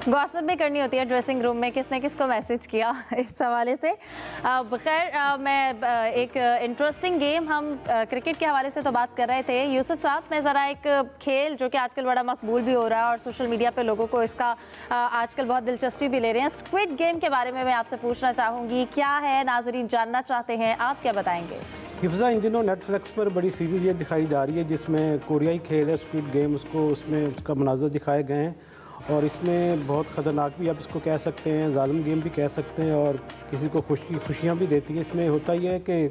Gossip भी करनी होती है ड्रेसिंग रूम में, किसने किसको मैसेज किया इस हवाले से। खैर मैं एक इंटरेस्टिंग गेम, हम क्रिकेट के हवाले से तो बात कर रहे थे। यूसुफ साहब, मैं ज़रा एक खेल जो कि आजकल बड़ा मकबूल भी हो रहा है और सोशल मीडिया पे लोगों को इसका आजकल बहुत दिलचस्पी भी ले रहे हैं, स्क्विड गेम के बारे में मैं आपसे पूछना चाहूँगी। क्या है, नाजरीन जानना चाहते हैं, आप क्या बताएंगे? हिफ्ज़ा, इन दिनों नेटफ्लिक्स पर बड़ी सीरीज़ ये दिखाई जा रही है जिसमें कोरियाई खेल है स्क्विड गेम, उसमें उसका मनाज़र दिखाए गए हैं और इसमें बहुत ख़तरनाक भी आप इसको कह सकते हैं, ज़ालिम गेम भी कह सकते हैं और किसी को खुशियाँ भी देती है। इसमें होता ही है कि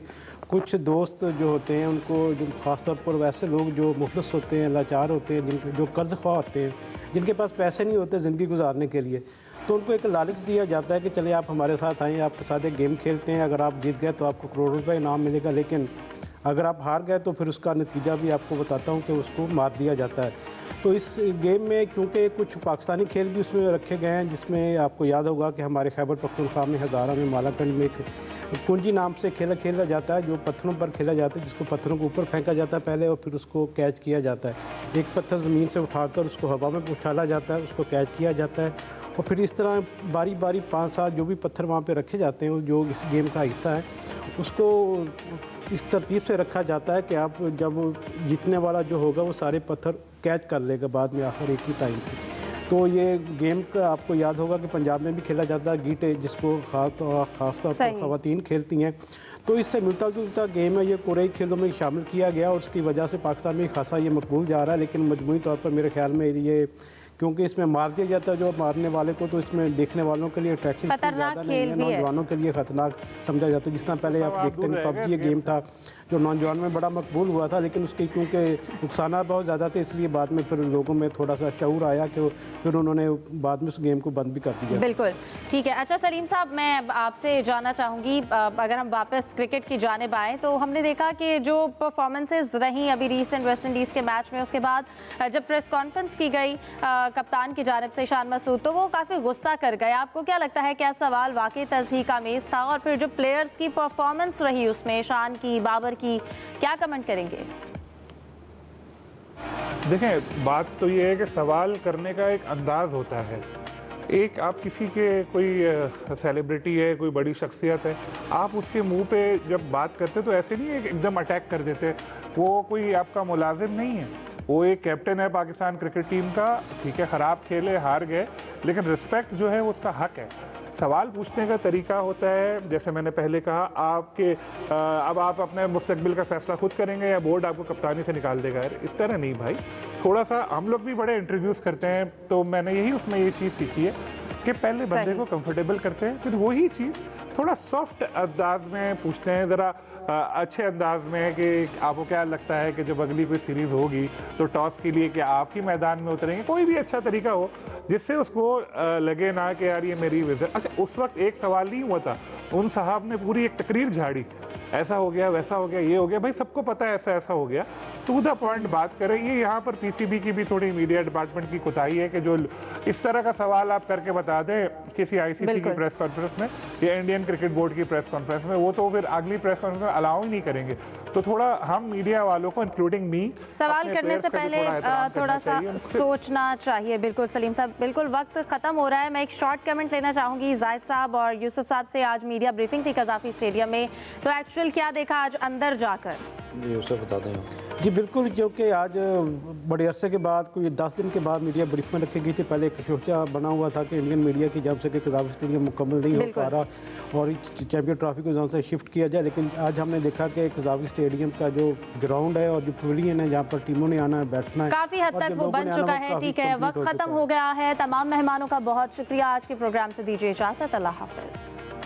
कुछ दोस्त जो होते हैं उनको, जो ख़ास तौर पर वैसे लोग जो मुफलिस होते हैं, लाचार होते हैं, जिनके जो कर्ज़ ख्वाह होते हैं, जिनके पास पैसे नहीं होते ज़िंदगी गुजारने के लिए, तो उनको एक लालच दिया जाता है कि चले आप हमारे साथ आएँ, आपके साथ एक गेम खेलते हैं, अगर आप जीत गए तो आपको करोड़ों रुपये इनाम मिलेगा, लेकिन अगर आप हार गए तो फिर उसका नतीजा भी आपको बताता हूँ कि उसको मार दिया जाता है। तो इस गेम में क्योंकि कुछ पाकिस्तानी खेल भी उसमें रखे गए हैं, जिसमें आपको याद होगा कि हमारे खैबर पख्तूनख्वा में हज़ारा में मालाकंड में एक कुंजी नाम से खेला जाता है, जो पत्थरों पर खेला जाता है, जिसको पत्थरों के ऊपर फेंका जाता है पहले और फिर उसको कैच किया जाता है। एक पत्थर ज़मीन से उठाकर उसको हवा में उछाला जाता है, उसको कैच किया जाता है और फिर इस तरह बारी बारी 5-7 जो भी पत्थर वहाँ पे रखे जाते हैं जो इस गेम का हिस्सा है, उसको इस तरतीब से रखा जाता है कि आप जब जीतने वाला जो होगा वो सारे पत्थर कैच कर लेगा बाद में आखिर एक ही टाइम पे। तो ये गेम का आपको याद होगा कि पंजाब में भी खेला जाता है, गीटे, जिसको ख़ास तौर पर ख़वातीन खेलती हैं। तो इससे मिलता जुलता गेम है, ये कोरियाई खेलों में शामिल किया गया और उसकी वजह से पाकिस्तान में खासा ये मकबूल जा रहा है। लेकिन मजमूई तौर पर मेरे ख्याल में ये, क्योंकि इसमें मार दिया जाता है जो मारने वाले को, तो इसमें देखने वालों के लिए अट्रैक्शन ज़्यादा नहीं है, नौजवानों के लिए ख़तरनाक समझा जाता है। जिस तरह पहले आप देखते हैं पबजी गेम था जो नौजवान में बड़ा मकबूल हुआ था, लेकिन उसके क्योंकि नुकसान बहुत ज़्यादा थे, इसलिए बाद में फिर लोगों में थोड़ा सा शऊर आया कि फिर उन्होंने बाद में उस गेम को बंद भी कर दिया। बिल्कुल ठीक है। अच्छा सलीम साहब, मैं आपसे जानना चाहूँगी, अगर हम वापस क्रिकेट की जानिब आएँ तो हमने देखा कि जो परफॉर्मेंसेज रहीं अभी रिसेंट वेस्ट इंडीज़ के मैच में, उसके बाद जब प्रेस कॉन्फ्रेंस की गई कप्तान की जानिब से शान मसूद, तो वो काफ़ी गुस्सा कर गए। आपको क्या लगता है, क्या सवाल वाकई तस्हीक आमेज़ था? और फिर जो प्लेयर्स की परफॉर्मेंस रही उसमें, शान की, बाबर की, क्या कमेंट करेंगे? देखें, बात तो ये है कि सवाल करने का एक अंदाज़ होता है। एक आप किसी के कोई सेलिब्रिटी है, कोई बड़ी शख्सियत है, आप उसके मुंह पे जब बात करते तो ऐसे नहीं है एकदम अटैक कर देते। वो कोई आपका मुलाजिम नहीं है, वो एक कैप्टन है पाकिस्तान क्रिकेट टीम का। ठीक है, ख़राब खेले, हार गए, लेकिन रिस्पेक्ट जो है वो उसका हक है। सवाल पूछने का तरीका होता है, जैसे मैंने पहले कहा, अब आप अपने मुस्तकबिल का फैसला खुद करेंगे या बोर्ड आपको कप्तानी से निकाल देगा। इस तरह नहीं भाई, थोड़ा सा हम लोग भी बड़े इंटरव्यूज़ करते हैं, तो मैंने यही उसमें ये चीज़ सीखी है कि पहले बंदे को कंफर्टेबल करते हैं, फिर वही चीज़ थोड़ा सॉफ्ट अंदाज में पूछते हैं, ज़रा अच्छे अंदाज में कि आपको क्या लगता है कि जब अगली कोई सीरीज़ होगी तो टॉस के लिए कि आप ही मैदान में उतरेंगे। कोई भी अच्छा तरीका हो जिससे उसको लगे ना कि यार ये मेरी विज़िट। अच्छा, उस वक्त एक सवाल नहीं हुआ था, उन साहब ने पूरी एक तकरीर झाड़ी, ऐसा हो गया, वैसा हो गया, ये हो गया। भाई सबको पता है ऐसा हो गया, टू द पॉइंट बात करें। ये यहाँ पर पीसीबी की भी थोड़ी मीडिया डिपार्टमेंट की कोताही है कि जो इस तरह का सवाल आप करके बता दें किसी आईसीसी की प्रेस कॉन्फ्रेंस में या इंडियन क्रिकेट बोर्ड की प्रेस कॉन्फ्रेंस में, वो तो फिर अगली प्रेस कॉन्फ्रेंस में अलाउ ही नहीं करेंगे। तो थोड़ा हम मीडिया वालों को, इंक्लूडिंग मी, सवाल करने से पहले थोड़ा सा सोचना चाहिए। बिल्कुल सलीम साहब, बिल्कुल वक्त ख़त्म हो रहा है। मैं एक शॉर्ट कमेंट लेना चाहूँगी जाहिद साहब और यूसुफ साहब से। आज मीडिया ब्रीफिंग थी कज़ाफ़ी स्टेडियम में, तो एक्चुअल क्या देखा आज अंदर जाकर? जी उससे बता दें। जी बिल्कुल, क्योंकि आज बड़े अरसे के बाद, कोई 10 दिन के बाद मीडिया ब्रीफिंग रखी गई थी। पहले एक शोशा बना हुआ था कि इंडियन मीडिया की जब से कि कज़ाफ़ी स्टेडियम मुकम्मल नहीं हो पा रहा और चैम्पियन ट्रॉफी को जहाँ से शिफ्ट किया जाए, लेकिन आज हमने देखा कि कज़ाफ़ी स्टेडियम का जो ग्राउंड है और जो पवेलियन है जहाँ पर टीमों ने आना है, बैठना है, काफ़ी हद तक वो बन चुका है। ठीक है, वक्त ख़त्म हो गया है। तमाम मेहमानों का बहुत शुक्रिया। आज के प्रोग्राम से दीजिए इजाज़त। अल्लाह हाफ़िज़।